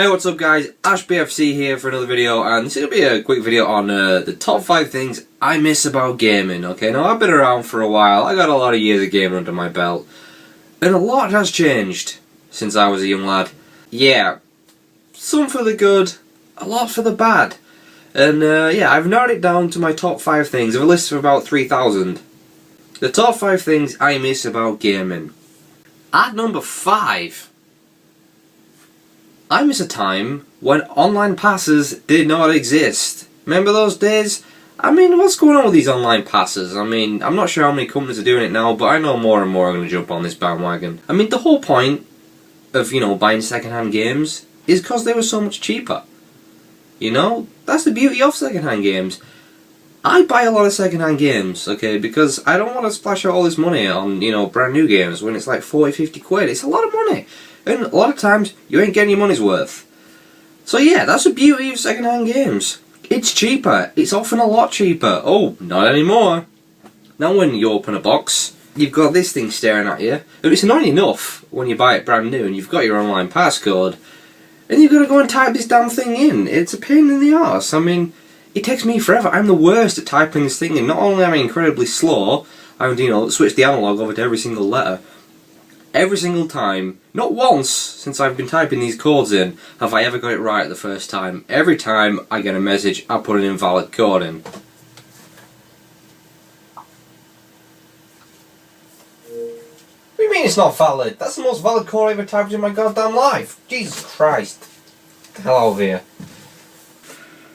Hey, what's up guys, Ashbfc here for another video, and this is going to be a quick video on the top 5 things I miss about gaming. Okay, now I've been around for a while, I got a lot of years of gaming under my belt, and a lot has changed since I was a young lad. Yeah, some for the good, a lot for the bad, and yeah, I've narrowed it down to my top 5 things, of a list of about 3,000. The top 5 things I miss about gaming. At number 5, I miss a time when online passes did not exist. Remember those days? I mean, what's going on with these online passes? I mean, I'm not sure how many companies are doing it now, but I know more and more are going to jump on this bandwagon. I mean, the whole point of, buying second-hand games is because they were so much cheaper. You know? That's the beauty of second-hand games. I buy a lot of second-hand games, okay, because I don't want to splash out all this money on, brand new games when it's like 40, 50 quid. It's a lot of money. And a lot of times, you ain't getting your money's worth. So yeah, that's the beauty of second-hand games. It's cheaper. It's often a lot cheaper. Oh, not anymore. Now when you open a box, you've got this thing staring at you. And it's annoying enough when you buy it brand new and you've got your online passcode, and you've got to go and type this damn thing in. It's a pain in the arse. I mean, it takes me forever. I'm the worst at typing this thing in. Not only am I incredibly slow, I would, switch the analog over to every single letter. Every single time, not once since I've been typing these codes in have I ever got it right the first time. Every time I get a message, I put an invalid code in. What do you mean it's not valid? That's the most valid code I've ever typed in my goddamn life. Jesus Christ. Get the hell out of here.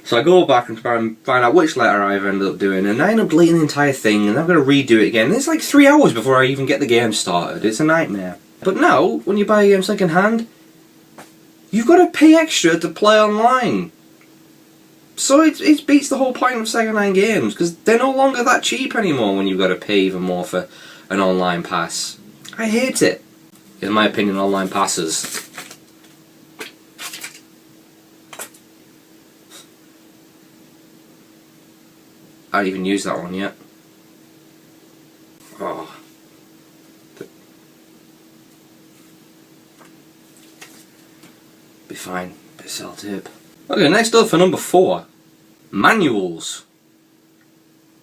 So I go back and try and find out which letter I've ended up doing, and I end up deleting the entire thing, and I've got to redo it again. And it's like 3 hours before I even get the game started. It's a nightmare. But now, when you buy a game second hand, you've got to pay extra to play online. So it beats the whole point of second hand games, because they're no longer that cheap anymore when you've got to pay even more for an online pass. I hate it. In my opinion, online passes. I haven't even used that one yet. Oh. Be fine. Bit of sellotape. Okay, next up for number 4. Manuals.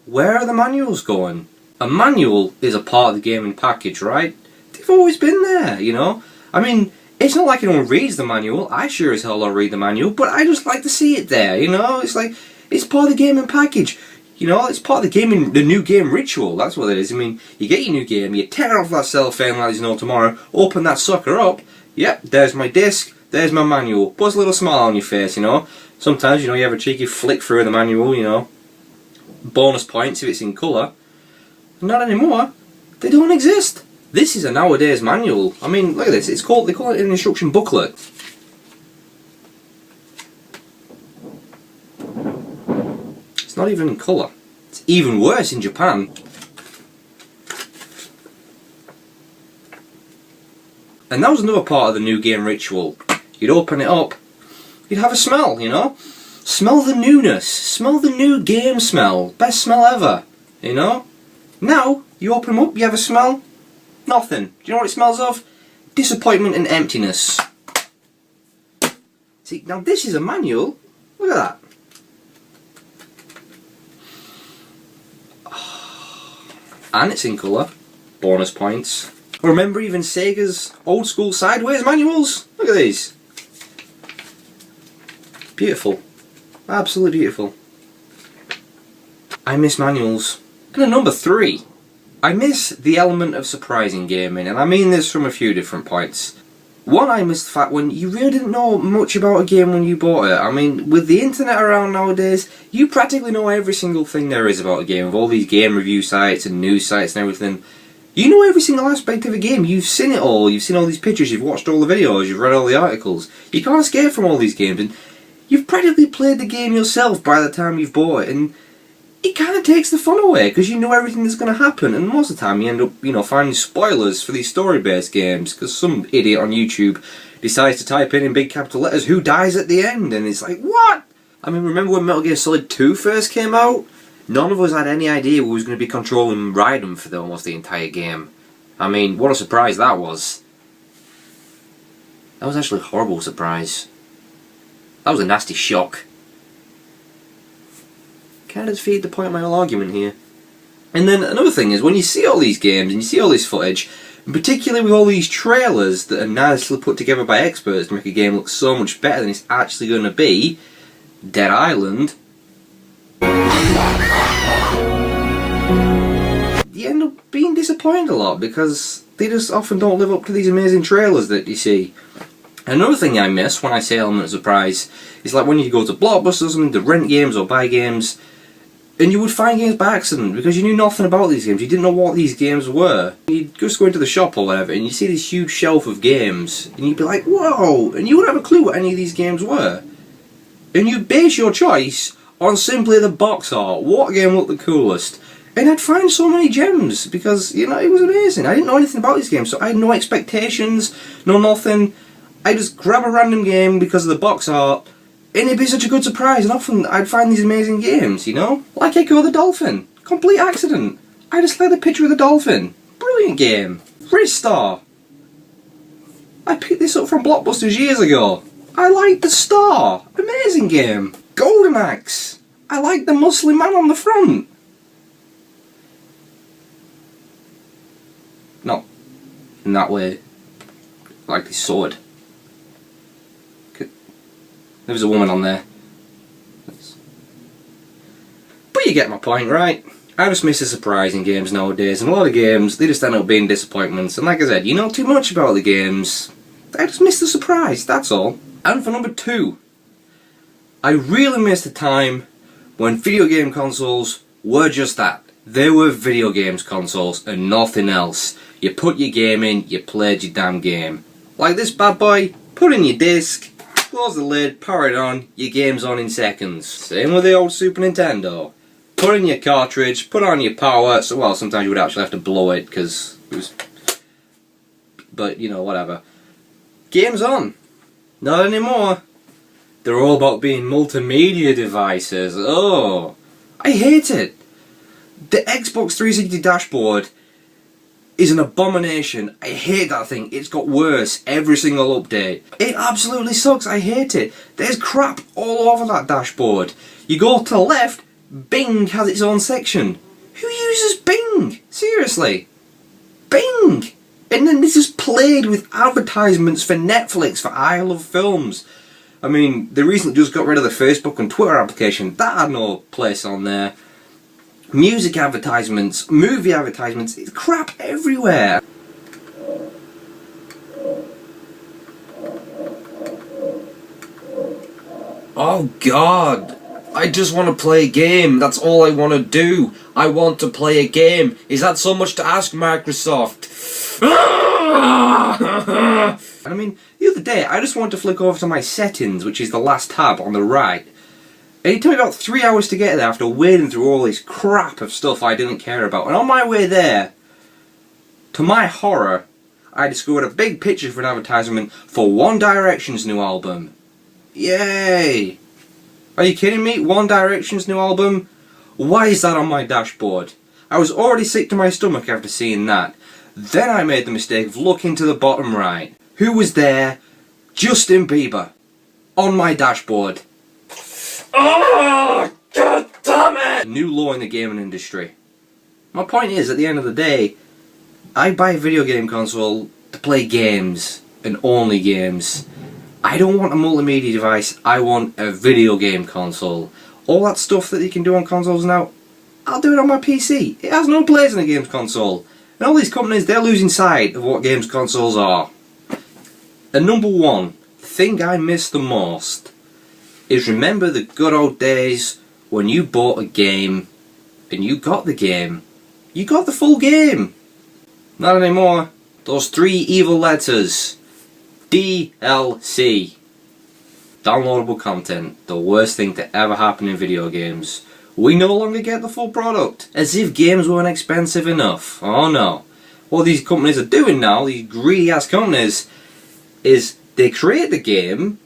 Where are the manuals going? A manual is a part of the gaming package, right? They've always been there, I mean, it's not like anyone reads the manual. I sure as hell don't read the manual, but I just like to see it there, It's like, it's part of the gaming package. It's part of the new game ritual, that's what it is. I mean, you get your new game, you tear off that cellophane like there's no tomorrow, open that sucker up, yep, there's my disc, there's my manual, puts a little smile on your face, Sometimes, you have a cheeky flick through the manual, bonus points if it's in colour. Not anymore, they don't exist. This is a nowadays manual. I mean, look at this, they call it an instruction booklet. It's not even in colour. It's even worse in Japan. And that was another part of the new game ritual. You'd open it up, you'd have a smell, Smell the newness, smell the new game smell. Best smell ever, Now, you open them up, you have a smell, nothing. Do you know what it smells of? Disappointment and emptiness. See, now this is a manual. Look at that. And it's in colour. Bonus points. Remember even Sega's old school sideways manuals? Look at these. Beautiful. Absolutely beautiful. I miss manuals. And at number 3, I miss the element of surprise in gaming, and I mean this from a few different points. One, I miss the fact when you really didn't know much about a game when you bought it. I mean, with the internet around nowadays, you practically know every single thing there is about a game, with all these game review sites and news sites and everything. You know every single aspect of a game, you've seen it all, you've seen all these pictures, you've watched all the videos, you've read all the articles. You can't escape from all these games, and you've practically played the game yourself by the time you've bought it, and it kind of takes the fun away, because you know everything that's going to happen, and most of the time you end up, finding spoilers for these story-based games, because some idiot on YouTube decides to type in big capital letters who dies at the end, and it's like, what? I mean, remember when Metal Gear Solid 2 first came out? None of us had any idea who was going to be controlling Raiden for almost the entire game. I mean, what a surprise that was. That was actually a horrible surprise. That was a nasty shock. Kind of defeated the point of my whole argument here. And then another thing is, when you see all these games and you see all this footage, and particularly with all these trailers that are nicely put together by experts to make a game look so much better than it's actually going to be, Dead Island, you end up being disappointed a lot because they just often don't live up to these amazing trailers that you see. Another thing I miss when I say element of surprise is like when you go to Blockbuster or something to rent games or buy games, and you would find games by accident because you knew nothing about these games. You didn't know what these games were. You'd just go into the shop or whatever and you see this huge shelf of games and you'd be like, whoa, and you wouldn't have a clue what any of these games were. And you'd base your choice on simply the box art. What game looked the coolest? And I'd find so many gems because, you know, it was amazing. I didn't know anything about these games, so I had no expectations, no nothing. I just grab a random game because of the box art, and it'd be such a good surprise, and often I'd find these amazing games, you know? Like Echo the Dolphin. Complete accident. I just had a picture of the dolphin. Brilliant game. Ristar. I picked this up from Blockbusters years ago. I liked the star. Amazing game. Golden Axe. I liked the muscly man on the front. Not in that way. I like his sword. There was a woman on there. But you get my point, right? I just miss the surprise in games nowadays, and a lot of games, they just end up being disappointments. And like I said, you know too much about the games. I just miss the surprise, that's all. And for number 2, I really miss the time when video game consoles were just that. They were video games consoles and nothing else. You put your game in, you played your damn game. Like this bad boy, put in your disc, close the lid, power it on, your game's on in seconds. Same with the old Super Nintendo. Put in your cartridge, put on your power, so well, sometimes you would actually have to blow it because it was... But, you know, whatever. Game's on. Not anymore. They're all about being multimedia devices. Oh, I hate it. The Xbox 360 dashboard is an abomination. I hate that thing. It's got worse every single update. It absolutely sucks. I hate it. There's crap all over that dashboard. You go to the left, Bing has its own section. Who uses Bing? Seriously. Bing! And then this is played with advertisements for Netflix, for I Love Films. I mean, they recently just got rid of the Facebook and Twitter application. That had no place on there. Music advertisements, movie advertisements, it's crap everywhere. Oh God, I just want to play a game, that's all I want to do. I want to play a game. Is that so much to ask, Microsoft? I mean, the other day I just wanted to flick over to my settings, which is the last tab on the right. And it took me about 3 hours to get there after wading through all this crap of stuff I didn't care about. And on my way there, to my horror, I discovered a big picture for an advertisement for One Direction's new album. Yay! Are you kidding me? One Direction's new album? Why is that on my dashboard? I was already sick to my stomach after seeing that. Then I made the mistake of looking to the bottom right. Who was there? Justin Bieber. On my dashboard. Oh, God damn it! New law in the gaming industry. My point is, at the end of the day, I buy a video game console to play games, and only games. I don't want a multimedia device, I want a video game console. All that stuff that you can do on consoles now, I'll do it on my PC. It has no place in a games console. And all these companies, they're losing sight of what games consoles are. And number 1, the thing I miss the most is remember the good old days when you bought a game and you got the game. You got the full game. Not anymore. Those 3 evil letters. DLC. Downloadable content. The worst thing to ever happen in video games. We no longer get the full product. As if games weren't expensive enough. Oh no. What these companies are doing now, these greedy ass companies, is they create the game,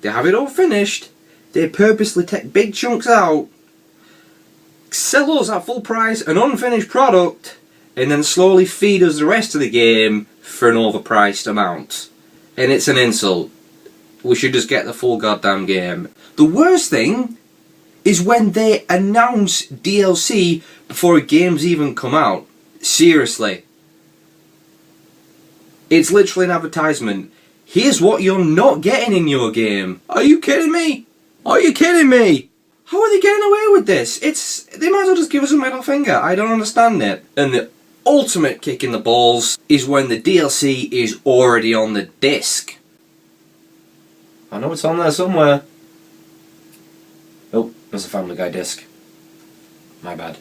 they have it all finished, they purposely take big chunks out, sell us at full price an unfinished product, and then slowly feed us the rest of the game for an overpriced amount. And it's an insult. we should just get the full goddamn game. The worst thing is when they announce DLC before a game's even come out. Seriously. It's literally an advertisement. Here's what you're not getting in your game. Are you kidding me? Are you kidding me? How are they getting away with this? They might as well just give us a middle finger. I don't understand it. And the ultimate kick in the balls is when the DLC is already on the disc. I know it's on there somewhere. Oh, there's a Family Guy disc. My bad.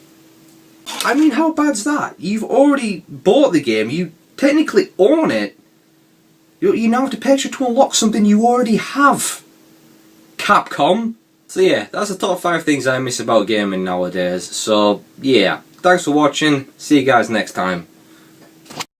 I mean, how bad's that? You've already bought the game. You technically own it. You now have to pay extra to unlock something you already have. Capcom. So yeah, that's the top 5 things I miss about gaming nowadays. So yeah, thanks for watching. See you guys next time.